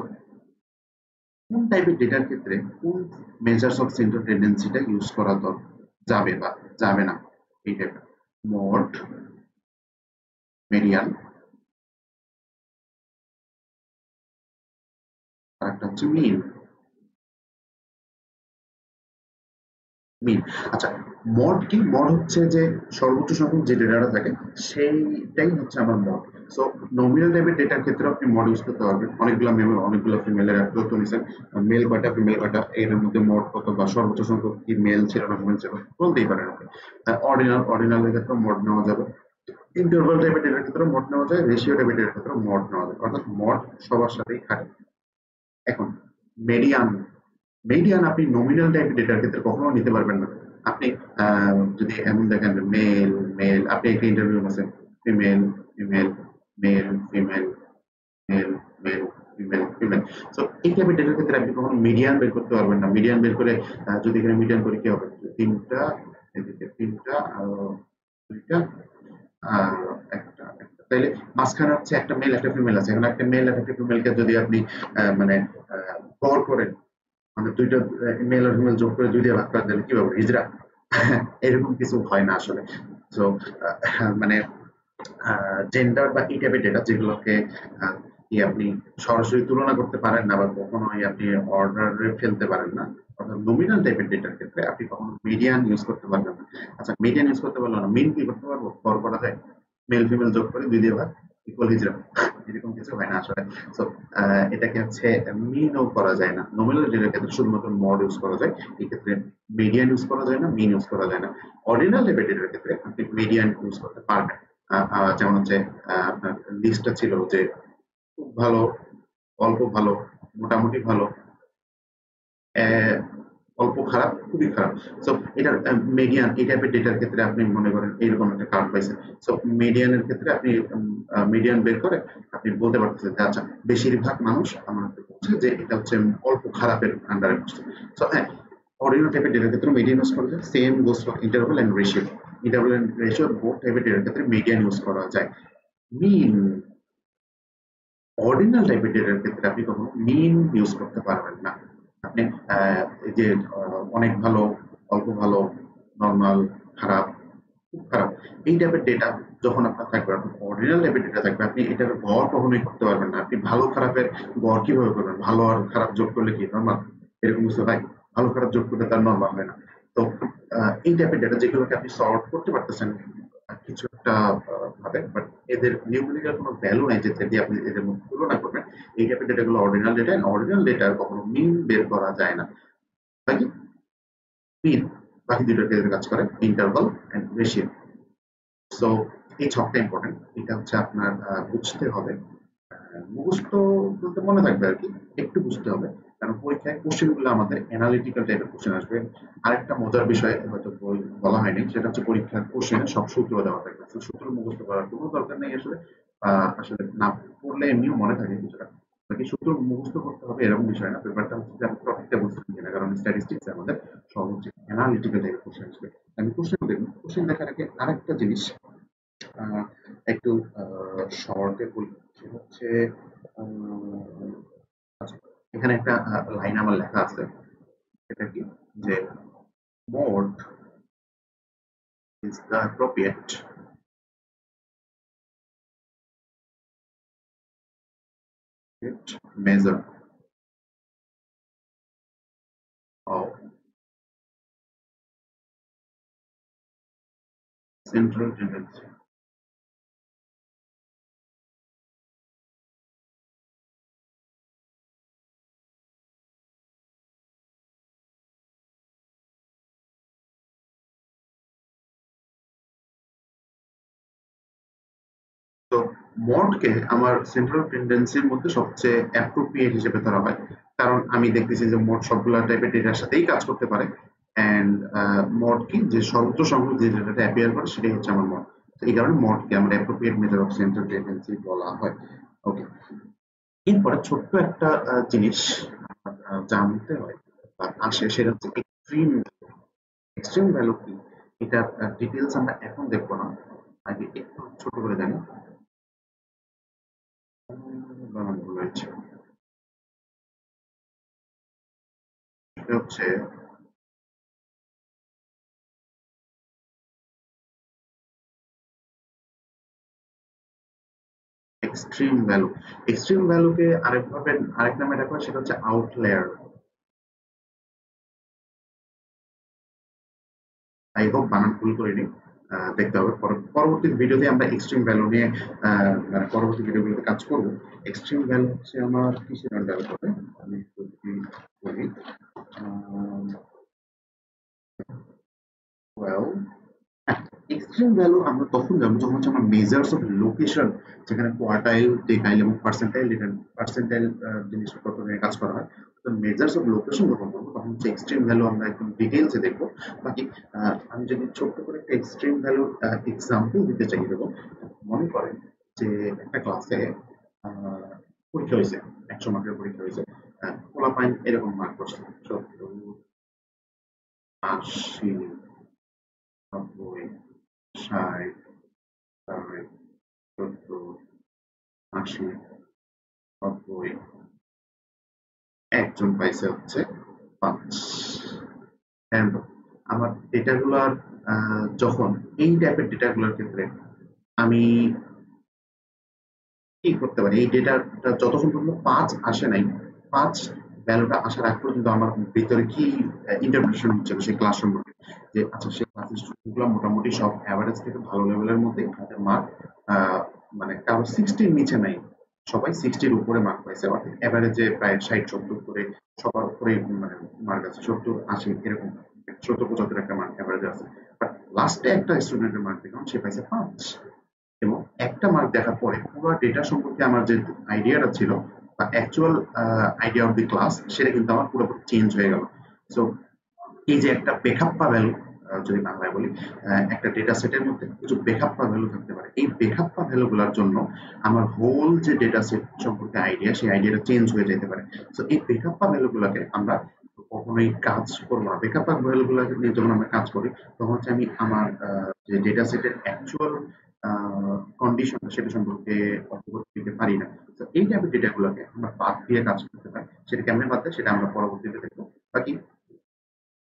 কোন টাইপের ডেটার ক্ষেত্রে কোন মেজার্স অফ সেন্ট্রাল টেন্ডেন্সিটা ইউজ করা যাবে বা যাবে না, এই টাইপের মড, মেডিয়ান, আর একটা হচ্ছে মিন। মিন, আচ্ছা। মড কি? মড হচ্ছে যে সর্বোচ্চ সংখ্যক যে ডেটাটা থাকে সেইটাই হচ্ছে আমার মড। সো নমিনাল টাইপের ডেটার ক্ষেত্রে আপনি মড ইউজ করতে পারবেন, অনেকগুলো মেল, অনেকগুলো ফিমেলের তথ্য নিছেন, মেল কয়টা ফিমেল কয়টা, এর মধ্যে মড কত বা সর্বোচ্চ সংখ্যক কি মেল ছিল না ফিমেল ছিল বলতেই পারেন আপনি। অর্ডিনাল, অর্ডিনালের ক্ষেত্রে মড নেওয়া যাবে। ইন্টারভাল টাইপের ডেটার ক্ষেত্রে মড নেওয়া যায়, রেশিও টাইপের ডেটার ক্ষেত্রে মড নেওয়া যায়, অর্থাৎ মড সবার সাথেই খাটে। এখন মেডিয়ান, মেডিয়ান আপনি নমিনাল টাইপের ডেটার ক্ষেত্রে কখনো নিতে পারবেন না। আপনি যদি এমন দেখেন মেল, মেল, আপনি একটা ইন্টারভিউ আছেন, female, female, male, female, male, male, female, female. So এই টাইপের ডেটার ক্ষেত্রে আপনি কখনো মিডিয়ান বের করতে পারবেন না। মিডিয়ান বের করে যদি এখানে মিডিয়ান করি কি হবে? তিনটা, এদিকে তিনটা, দুইটা, আর একটা, একটা, তাইলে মাঝখানে হচ্ছে একটা মেল একটা ফিমেল আছে। এখন একটা মেল আর একটা ফিমেলকে যদি আপনি মানে গড় করেন, মানে দুইটা মেল আর ফিমেল যোগ করে দুই দিয়ে ভাগ করে দিলে কি হবে? হিজড়া। এরকম কিছু হয় না আসলে। তো মানে জেন্ডার বা এই টাইপের ডেটা যেগুলোকে কি আপনি সরাসরি তুলনা করতে পারেন না বা কখনোই আপনি অর্ডারে ফেলতে পারেন না, অর্থাৎ নমিনাল টাইপের ডেটার ক্ষেত্রে আপনি কখনো মিডিয়ান ইউজ করতে পারবেন না। আচ্ছা, মিডিয়ান ইউজ করতে পারলো না, মিন কি করতে পারবো? গড় করা যায়, মেল ফিমেল যোগ করে দুই দিয়ে ভাগ ইকুয়াল হিজড়া, এরকম কিছু হয় না আসলে। সো এটাকে হচ্ছে মিনও করা যায় না। নমিনাল ডেটার ক্ষেত্রে শুধুমাত্র মড ইউজ করা যায়, এই ক্ষেত্রে মিডিয়ান ইউজ করা যায় না, মিন ইউজ করা যায় না। অর্ডিনাল টাইপের ডেটার ক্ষেত্রে আপনি মিডিয়ান ইউজ করতে পারবেন। যেমন হচ্ছে আপনার লিস্টটা ছিল যে খুব ভালো, অল্প ভালো, মোটামুটি ভালো, আহ, অল্প খারাপ, খুবই খারাপ। সো এটার মিডিয়ান এই টাইপের ডেটার ক্ষেত্রে আপনি মনে করেন এইরকম একটা কার্ড পাইছেন। সো মিডিয়ানের ক্ষেত্রে আপনি মিডিয়ান বের করে আপনি বলতে পারতেছেন যে আচ্ছা বেশিরভাগ মানুষ আমাদের বলছে যে এটা হচ্ছে অল্প খারাপের আন্ডারে বসছে। সো হ্যাঁ, অর্ডিনাল টাইপের ডেটার ক্ষেত্রে মিডিয়ান ইউজ করা যায়, same goes for interval and ratio. Interval and ratio both টাইপের ডেটার ক্ষেত্রে মিডিয়ান ইউজ করা যায়। মিন, অর্ডিনাল টাইপের ডেটার ক্ষেত্রে আপনি কখনো মিন ইউজ করতে পারবেন না। আপনি এই যে অনেক ভালো, অল্প ভালো, নরমাল, খারাপ, খুব খারাপ, এই টাইপের ডেটা যখন আপনার থাকবে, আপনার অর্ডিনাল টাইপের ডেটা থাকবে, আপনি এটার গড় কখনোই করতে পারবেন না। আপনি ভালো খারাপের গড় কিভাবে করবেন? ভালো আর খারাপ যোগ করলে কি নরমাল? এরকম কিছু হয়? ভালো খারাপ যোগ করলে তার নরমাল হয় না। তো এই টাইপের ডেটা যেগুলোকে আপনি সর্ট করতে পারতেছেন কিছু একটা ভাবে, বাট এদের নিউমেরিক্যাল কোনো ভ্যালু নাই যেটা দিয়ে আপনি এদের মধ্যে তুলনা করবেন। এই টাইপের ডেটাগুলো অর্ডিনাল ডেটা, অর্ডিনাল ডেটার কখনো মিন বের করা যায় না। বাকি মিন বাকি দুটোর ক্ষেত্রে কাজ করে, ইন্টারভাল এন্ড রেশিও। সো এই ছকটা ইম্পর্টেন্ট, এটা হচ্ছে আপনার বুঝতে হবে। মুখস্থ বলতে মনে থাকবে আর কি, একটু বুঝতে হবে। কারণ পরীক্ষায় কোশ্চেন গুলো আমাদের অ্যানালিটিক্যাল টাইপের কোশ্চেন আসবে। আরেকটা মজার বিষয় হয়তো বলা হয়নি, সেটা হচ্ছে পরীক্ষার কোশ্চেনে সব সূত্র দেওয়া থাকবে। তো সূত্র মুখস্থ করার কোনো দরকার নেই আসলে। আসলে না পড়লে এমনিও মনে থাকে কিছুটা। বাকি সূত্র মুখস্থ করতে হবে এরকম বিষয় না, ব্যাপারটা হচ্ছে যে আপনি টপিকটা বুঝতে কিনা। কারণ স্ট্যাটিস্টিক্স আমাদের সব হচ্ছে অ্যানালিটিক্যাল টাইপের কোশ্চেন আসবে। আমি কোশ্চেন দেখুন, কোশ্চেন দেখার আগে আরেকটা জিনিস আহ, একটু শর্টে বলি, সেটা হচ্ছে আচ্ছা, এখানে একটা লাইন আমার লেখা আছে, এটা কি যে mode is the appropriate measure of central tendency. তো মডকে আমার সেন্ট্রাল টেন্ডেন্সির মধ্যে সবচেয়ে অ্যাপ্রোপ্রিয়েট হিসেবে ধরা হয়, কারণ আমি দেখতেছি যে মোড সবগুলা টাইপের ডেটার সাথেই কাজ করতে পারে। অ্যান্ড মড কি যে সর্বোচ্চ সংখ্যক যে ডেটাটা অ্যাপিয়ার করে সেটাই হচ্ছে আমার মড। তো এই কারণে মডকে আমার appropriate measure of central tendency বলা হয়। ওকে, এরপরে ছোট্ট একটা জিনিস আমার জানতে হয় বা আসে, সেটা হচ্ছে এক্সট্রিম। এক্সট্রিম ভ্যালু কি, এটার ডিটেলস আমরা এখন দেখবো না, আগে একটু ছোট করে জানি। বানানগুলো রয়েছে, এটা হচ্ছে এক্সট্রিম ভ্যালু। এক্সট্রিম ভ্যালুকে আরেকভাবে আরেক নামে ডাকা হয়, সেটা হচ্ছে আউটলায়ার। আই হোপ বানান ভুল করিনি। দেখতে হবে পরবর্তী ভিডিওতে আমরা এক্সট্রিম ভ্যালু নিয়ে মানে পরবর্তী ভিডিওগুলোতে কাজ করব। এক্সট্রিম ভ্যালু হচ্ছে আমার কিসের আন্ডারে হবে, আমি যদি বলি ওয়েল, এক্সট্রিম ভ্যালু আমরা তখন জানবো যখন হচ্ছে আমরা মেজার্স অফ লোকেশন, যেখানে কোয়ার্টাইল ডেকাইল এবং পার্সেন্টাইল পার্সেন্টাইল জিনিসপত্র নিয়ে কাজ করা হয়। তো মেজার্স অফ লোকেশন যখন করবো তখন হচ্ছে এক্সট্রিম ভ্যালু আমরা একদম ডিটেলসে দেখবো। বাকি আমি যদি ছোট্ট করে একটা এক্সট্রিম ভ্যালুর এক্সাম্পল দিতে চাই দেবো। মনে করেন যে একটা ক্লাসে পরীক্ষা হয়েছে, 100 মার্কের পরীক্ষা হয়েছে। পোলাপাইন এরকম মার্ক করছে 70, 80, 90, 60, 60, 70, 80, 90, একজন পাইছে হচ্ছে 5। And আমার ডেটাগুলার যখন এই টাইপের ডেটাগুলোর ক্ষেত্রে আমি কি করতে পারি, এই ডেটাটা যতক্ষণ পর্যন্ত 5 আসে নাই, 5 ভ্যালুটা আসার আগ পর্যন্ত আমার ভিতরে কি ইন্টারপ্রিটেশন হচ্ছে সেই ক্লাস সম্পর্কে, যে আচ্ছা সেই ক্লাসের স্টুডেন্টগুলো মোটামুটি সব এভারেজ থেকে ভালো লেভেলের মধ্যে, তাদের মার্ক মানে কারো 60 নিচে নাই, সবাই 60 উপরে মার্ক পাইছে, অর্থাৎ এভারেজে প্রায় 60-70 করে সবার উপরে মানে মার্ক আছে, 70-80 এরকম, 70-75 একটা মার্ক এভারেজে আছে। বাট লাস্টে একটা স্টুডেন্টের মার্ক দেখলাম সে পাইছে 5, এবং একটা মার্ক দেখার পরে পুরো ডেটা সম্পর্কে আমার যে আইডিয়াটা ছিল বা actual idea of the class, সেটা কিন্তু আমার পুরোপুরি চেঞ্জ হয়ে গেল। সো এই যে একটা বেখাপ্পা ভ্যালু, যদি বাংলায় বলি, একটা ডেটা সেটের মধ্যে কিছু বেখাপ্পা ভ্যালু থাকতে পারে, এই বেখাপ্পা ভ্যালুগুলোর জন্য আমার হোল যে ডেটা সেট সম্পর্কে আইডিয়া, সেই আইডিয়াটা চেঞ্জ হয়ে যেতে পারে। সো এই বেখাপ্পা ভ্যালুগুলোকে আমরা কখনোই কাজ করবো না। বেখাপ্পা ভ্যালুগুলোকে নিয়ে যখন আমরা কাজ করি তখন হচ্ছে আমি আমার যে ডেটা সেটের অ্যাকচুয়াল কন্ডিশন সেটা সম্পর্কে অবগত দিতে পারি না। তো এই টাইপের ডেটাগুলোকে আমরা বাদ দিয়ে কাজ করতে পারি। সেটা কেমনে বাদ দেয় সেটা আমরা পরবর্তীতে দেখবো। বাকি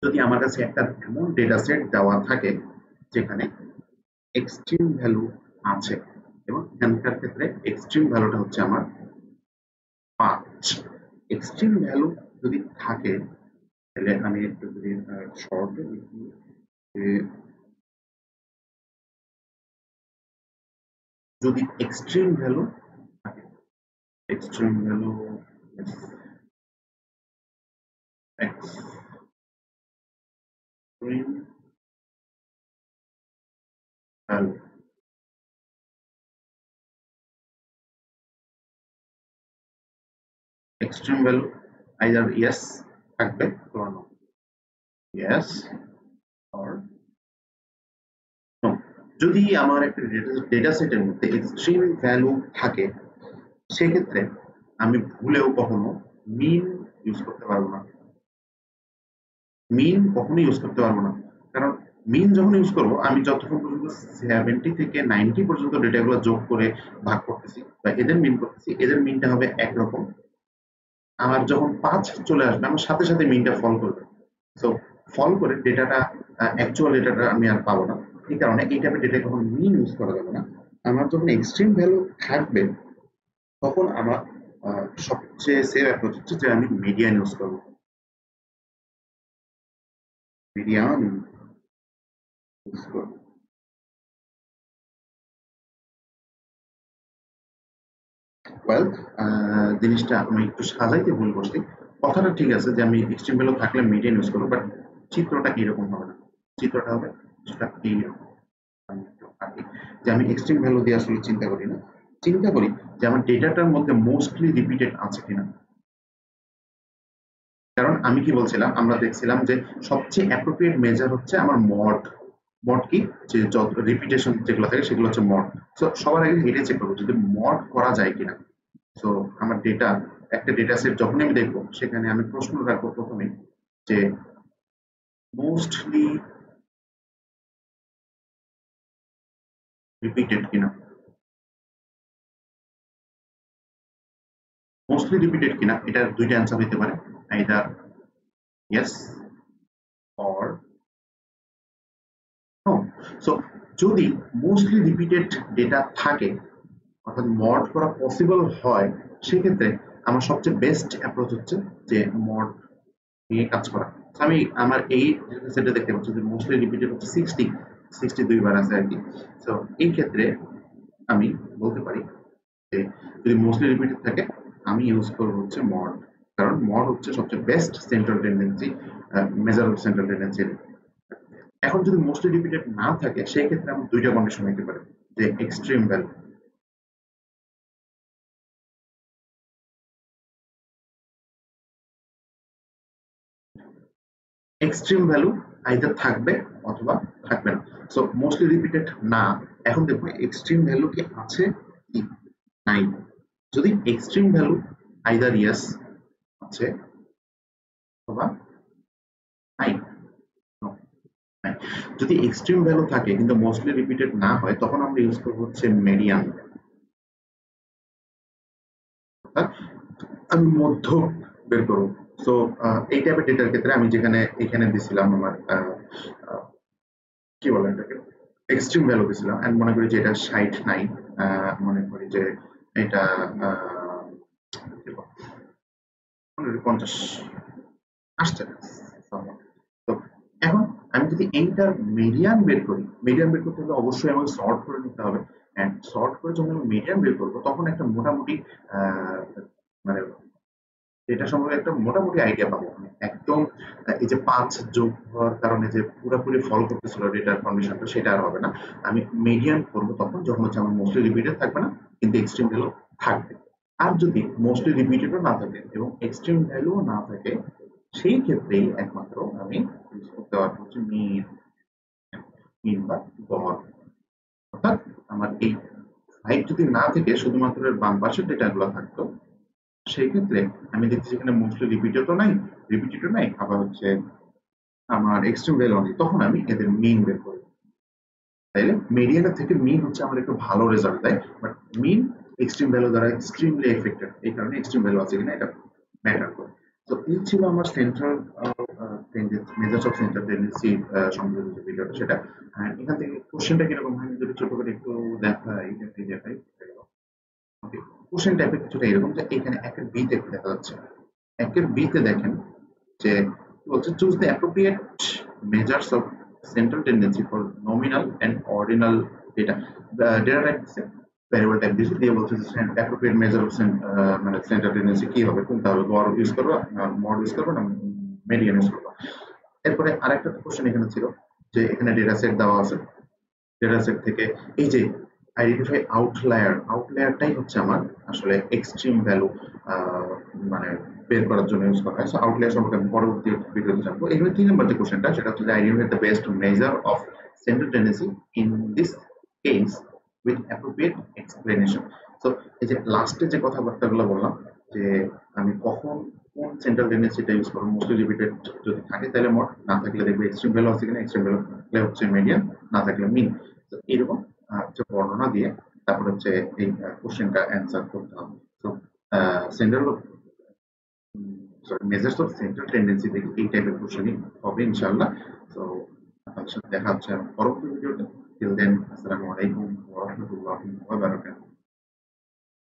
যদি আমার কাছে একটা এমন ডেটা সেট দেওয়া থাকে যেখানে এক্সট্রিম ভ্যালু আছে, এবং এখানকার ক্ষেত্রে এক্সট্রিম ভ্যালুটা হচ্ছে আমার 5, এক্সট্রিম ভ্যালু যদি থাকে তাহলে আমি একটু যদি শর্টে লিখি যে যদি এক্সট্রিম ভ্যালু থাকে, extreme value extreme value extreme value either yes থাকবে or no, yes or no. যদি আমার একটা ডেটা সেটের মধ্যে এক্সট্রিম ভ্যালু থাকে সেক্ষেত্রে আমি ভুলেও কখনো মিন ইউজ করতে পারবো না, মিন কখনো ইউজ করতে পারবো না। কারণ মিন যখন ইউজ করবো আমি যতক্ষণ পর্যন্ত 70 থেকে 90 পর্যন্ত ডেটাগুলো যোগ করে ভাগ করতেছি বা এদের মিন করতেছি, এদের মিনটা হবে একরকম। আমার যখন 5 চলে আসবে আমার সাথে সাথে মিনটা ফল করবে। সো ফল করে ডেটাটা অ্যাকচুয়াল ডেটাটা আমি আর পাবো না। এই কারণে এই টাইপের ডেটা কখনো মিন ইউজ করা যাবে না। আমার যখন এক্সট্রিম ভ্যালু থাকবে তখন আমার সবচেয়ে সেফ অ্যাপ্রোচ হচ্ছে যে আমি মিডিয়ান ইউজ করবো, মিডিয়ান ইউজ করবো। ওয়েল, জিনিসটা আমি একটু সাজাইতে ভুল করছি। কথাটা ঠিক আছে যে আমি এক্সট্রিম ভ্যালু থাকলে মিডিয়ান ইউজ করবো, বাট চিত্রটা এইরকম হবে না। চিত্রটা হবে সেটা এইরকম। আমি একটু আঁকি যে আমি এক্সট্রিম ভ্যালু দিয়ে আসলে চিন্তা করি না, চিন্তা করি যে আমার ডেটাটার মধ্যে মোস্টলি রিপিটেড আছে কিনা। কারণ আমি কি বলছিলাম, আমরা দেখছিলাম যে সবচেয়ে অ্যাপ্রোপ্রিয়েট মেজার হচ্ছে আমার মড। মড কি, যে যত রিপিটেশন যেগুলো থাকে সেগুলো হচ্ছে মড। সো সবার আগে এটা চেক করবো যদি মড করা যায় কিনা। সো আমার ডেটা, একটা ডেটা সেট যখনই আমি দেখবো সেখানে আমি প্রশ্ন রাখবো প্রথমে যে মোস্টলি রিপিটেড কিনা, মোস্টলি রিপিটেড কিনা। এটার দুইটা অ্যান্সার হতে পারে, either yes or no. So যদি মোস্টলি রিপিটেড ডেটা থাকে অর্থাৎ মড করা পসিবল হয় সেক্ষেত্রে আমার সবচেয়ে বেস্ট অ্যাপ্রোচ হচ্ছে যে মড নিয়ে কাজ করা। So আমি আমার এই সেটা দেখতে পাচ্ছি যে মোস্টলি রিপিটেড হচ্ছে 60 দুইবার আছে আর কি। সো এই ক্ষেত্রে আমি বলতে পারি যে যদি মোস্টলি রিপিটেড থাকে আমি ইউজ করবো হচ্ছে মড। কারণ মড হচ্ছে সবচেয়ে best central tendency measure of central tendency. এখন যদি মোস্টলি রিপিটেড না থাকে সেই ক্ষেত্রে আমার দুইটা কন্ডিশন হতে পারে, যে extreme value, extreme value either থাকবে অথবা থাকবে না। সো মোস্টলি রিপিটেড না, এখন দেখবো এক্সট্রিম ভ্যালু কি আছে কি নাই। যদি এক্সট্রিম ভ্যালু আইদার ইয়েস আছে অথবা নাই, no, নাই। যদি এক্সট্রিম ভ্যালু থাকে কিন্তু মোস্টলি রিপিটেড না হয় তখন আমরা ইউজ করবো হচ্ছে মেডিয়ান, অর্থাৎ আমি মধ্য বের করবো। সো এই টাইপের ডেটার ক্ষেত্রে আমি যেখানে এখানে দিছিলাম আমার কি বলে এটাকে এক্সট্রিম ভ্যালু দিছিলাম এন্ড মনে করি যে এটা 60 নাই, মনে করি যে এটা কি বলে, 50 আসছে না। তো এখন আমি যদি এইটার মিডিয়ান বের করি, মিডিয়ান বের করতে হলে অবশ্যই আমাকে সর্ট করে নিতে হবে। এন্ড সর্ট করে যখন আমি মিডিয়ান বের করবো তখন একটা মোটামুটি মানে এটা সম্পর্কে একটা মোটামুটি আইডিয়া পাবো। মানে একদম এই যে 5 যোগ হওয়ার কারণে যে পুরোপুরি ফল করতেছিল ডেটার কন্ডিশনটা সেটা আর হবে না। আমি মিডিয়ান করবো তখন যখন হচ্ছে আমার মোস্টলি রিপিটেড থাকবে না কিন্তু এক্সট্রিম ভ্যালু থাকবে। আর যদি মোস্টলি রিপিটেডও না থাকে এবং এক্সট্রিম ভ্যালুও না থাকে সেই ক্ষেত্রেই একমাত্র আমি ইউজ করতে পারবো হচ্ছে মিন, মিন বা গড়। অর্থাৎ আমার এই 5 যদি না থেকে শুধুমাত্র এর বাম পাশের ডেটাগুলো থাকতো সেই ক্ষেত্রে আমি দেখছি যেখানে মোস্টলি রিপিটেডও নাই, রিপিটেডও নাই, আবার হচ্ছে আমার এক্সট্রিম ভ্যালু নেই, তখন আমি এদের মিন বের করি। তাইলে মিডিয়ানের থেকে মিন হচ্ছে আমার একটু ভালো রেজাল্ট দেয়, বাট মিন এক্সট্রিম ভ্যালু দ্বারা এক্সট্রিমলি এফেক্টেড, এই কারণে এক্সট্রিম ভ্যালু আছে কিনা এটা ম্যাটার করে। তো এই ছিল আমার central measures of central tendency সম্বন্ধে যে ভিডিওটা সেটা। এখান থেকে কোশ্চেনটা কিরকম হয় যদি ছোট করে একটু দেখাই, দেখাই কোশ্চেন টাইপের কিছুটা এরকম যে এখানে একের বিতে দেখা যাচ্ছে, একের বিতে দেখেন যে বলছে choose the appropriate measures of central tendency for nominal and ordinal data. Data type দিচ্ছে, ভ্যারিয়েবল টাইপ দিচ্ছে, দিয়ে বলছে যে অ্যাপ্রোপ্রিয়েট মেজার অফ মানে সেন্ট্রাল টেন্ডেন্সি কি হবে, কোনটা হবে, গড় ইউজ করবো না মড ইউজ করবো না মেডিয়ান ইউজ করবো। এরপরে আরেকটা কোশ্চেন এখানে ছিল যে এখানে ডেটা সেট দেওয়া আছে, ডেটা সেট থেকে এই যে আইডেন্টিফাই আউটলায়ার, আউটলায়ারটাই হচ্ছে আমার আসলে এক্সট্রিম ভ্যালু মানে বের করার জন্য ইউজ করা হয়। সো আউটলায়ার সম্পর্কে আমি পরবর্তী ভিডিওতে জানবো। এখানে 3 নম্বর যে কোশ্চেনটা সেটা হচ্ছে যে identify the best measure of central tendency in this case with appropriate explanation. So এই যে লাস্টে যে কথাবার্তাগুলো বললাম যে আমি কখন কোন সেন্ট্রাল টেন্ডেন্সিটা ইউজ করবো, মোস্টলি রিপিটেড যদি থাকে তাহলে মড, না থাকলে দেখবে এক্সট্রিম ভ্যালু আছে কিনা, এক্সট্রিম ভ্যালু থাকলে হচ্ছে মিডিয়ান, না থাকলে মিন। তো এরকম হচ্ছে বর্ণনা দিয়ে তারপর হচ্ছে এই কোশ্চেনটা অ্যান্সার করতে হবে। তো central sorry measures of central tendency থেকে এই টাইপের কোশ্চেনই হবে ইনশাআল্লাহ। তো আপনাদের সাথে দেখা হচ্ছে পরবর্তী ভিডিওতে। টিল দেন আসসালামু আলাইকুম ওয়া রাহমাতুল্লাহি ওয়া বারাকাতুহু।